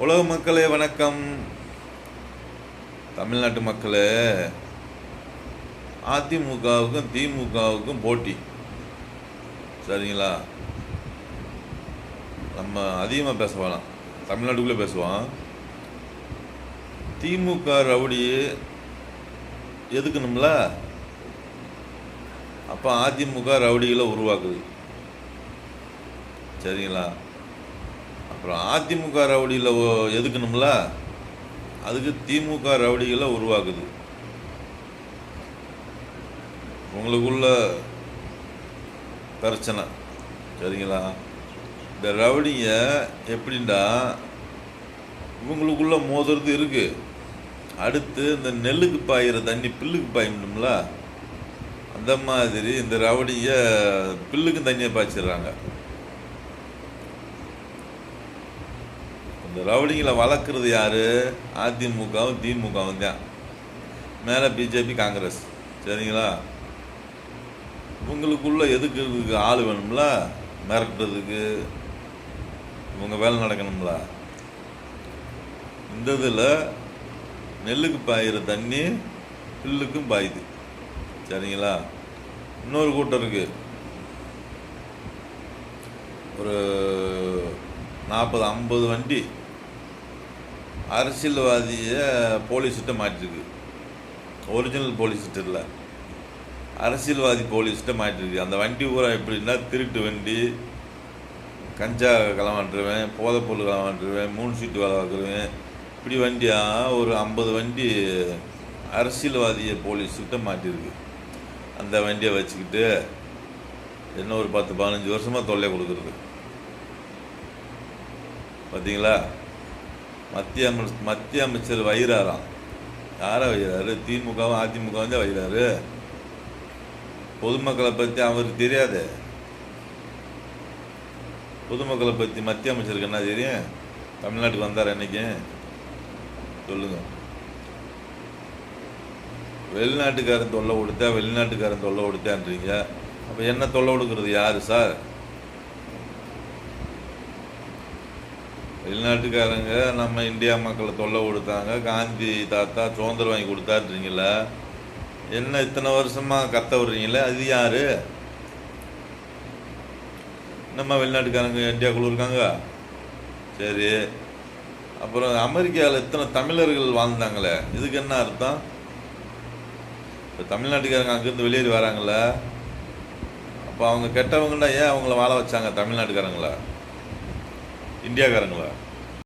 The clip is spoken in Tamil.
உலக மக்களே வணக்கம். தமிழ்நாட்டு மக்களே, அதிமுகவுக்கும் திமுகவுக்கும் போட்டி. சரிங்களா? நம்ம அதிகமாக பேச வேணாம், தமிழ்நாட்டுக்குள்ளே பேசுவோம். திமுக ரவுடியே எதுக்கணும்ல, அப்போ அதிமுக ரவுடிகளை உருவாக்குது. சரிங்களா? அப்புறம் அதிமுக ரவுடியில் எதுக்கணும்ல, அதுக்கு திமுக ரவுடிகளை உருவாக்குது. உங்களுக்குள்ள பிரச்சனை. சரிங்களா? இந்த ரவுடிங்க எப்படின்னா, இவங்களுக்குள்ள மோதுறது இருக்கு. அடுத்து இந்த நெல்லுக்கு பாயிற தண்ணி பில்லுக்கு பாயணும்ல, அந்த மாதிரி இந்த ரவுடிங்க பில்லுக்கு தண்ணியை பாய்ச்சிடுறாங்க. இந்த ரவுடிங்களை வளர்க்குறது யார்? அதிமுகவும் திமுகவும் தான். மேலே பிஜேபி, காங்கிரஸ். சரிங்களா? இவங்களுக்குள்ள எதுக்கு ஆள் வேணும்ல, மிரட்டுறதுக்கு இவங்க வேலை நடக்கணும்ல. இந்த இதில் நெல்லுக்கு பாயிற தண்ணி பில்லுக்கும் பாயுது. சரிங்களா? இன்னொரு கூட்டம் இருக்குது, ஒரு 40-50 வண்டி அரசியல்வாதியை போலீஸ்கிட்ட மாட்டிருக்கு. ஒரிஜினல் போலீஸ்கிட்ட இல்லை, அரசியல்வாதி போலீஸ்கிட்ட மாட்டிருக்கு. அந்த வண்டி பூரா எப்படின்னா, திருட்டு வண்டி, கஞ்சா களவாண்டுருவேன், போதைப்பொருள் களவாண்டுருவேன், 3 சீட்டு வேலை பார்க்குருவேன். இப்படி வண்டியாக ஒரு 50 வண்டி அரசியல்வாதியை போலீஸ்கிட்ட மாட்டிருக்கு. அந்த வண்டியை வச்சுக்கிட்டு என்ன ஒரு 10-15 வருஷமாக தொல்லை கொடுக்குறது. பார்த்தீங்களா? மத்திய அமைச்சர் வைகிறாராம். யாரை வைகிறாரு? திமுகவும் அதிமுகவும் தான் வைகிறாரு. பொதுமக்களை பற்றி அவருக்கு தெரியாது. பொதுமக்களை பற்றி மத்திய அமைச்சருக்கு என்ன தெரியும்? தமிழ்நாட்டுக்கு வந்தார் என்னைக்கு சொல்லுங்க. வெளிநாட்டுக்காரன் தொல்லை கொடுத்தா வெளிநாட்டுக்காரன் தொல்லை கொடுத்தான்றீங்க. அப்போ என்ன தொல்லை கொடுக்குறது யாரு சார்? வெளிநாட்டுக்காரங்க நம்ம இந்தியா மக்களை தொல்லை கொடுத்தாங்க, காந்தி தாத்தா சுதந்திரம் வாங்கி கொடுத்தாருன்றீங்கள. என்ன இத்தனை வருஷமாக கத்த விடுறீங்களே, அது யாரு? நம்ம வெளிநாட்டுக்காரங்க இந்தியாவுக்குள்ள இருக்காங்க. சரி, அப்புறம் அமெரிக்காவில் இத்தனை தமிழர்கள் வாழ்ந்தாங்களே, இதுக்கு என்ன அர்த்தம்? இப்போ தமிழ்நாட்டுக்காரங்க அங்கேருந்து வெளியேறி வராங்களே, அப்போ அவங்க கெட்டவங்கன்னா ஏன் அவங்கள வாழ வச்சாங்க? தமிழ்நாட்டுக்காரங்களா, இந்தியாக்காரங்களா?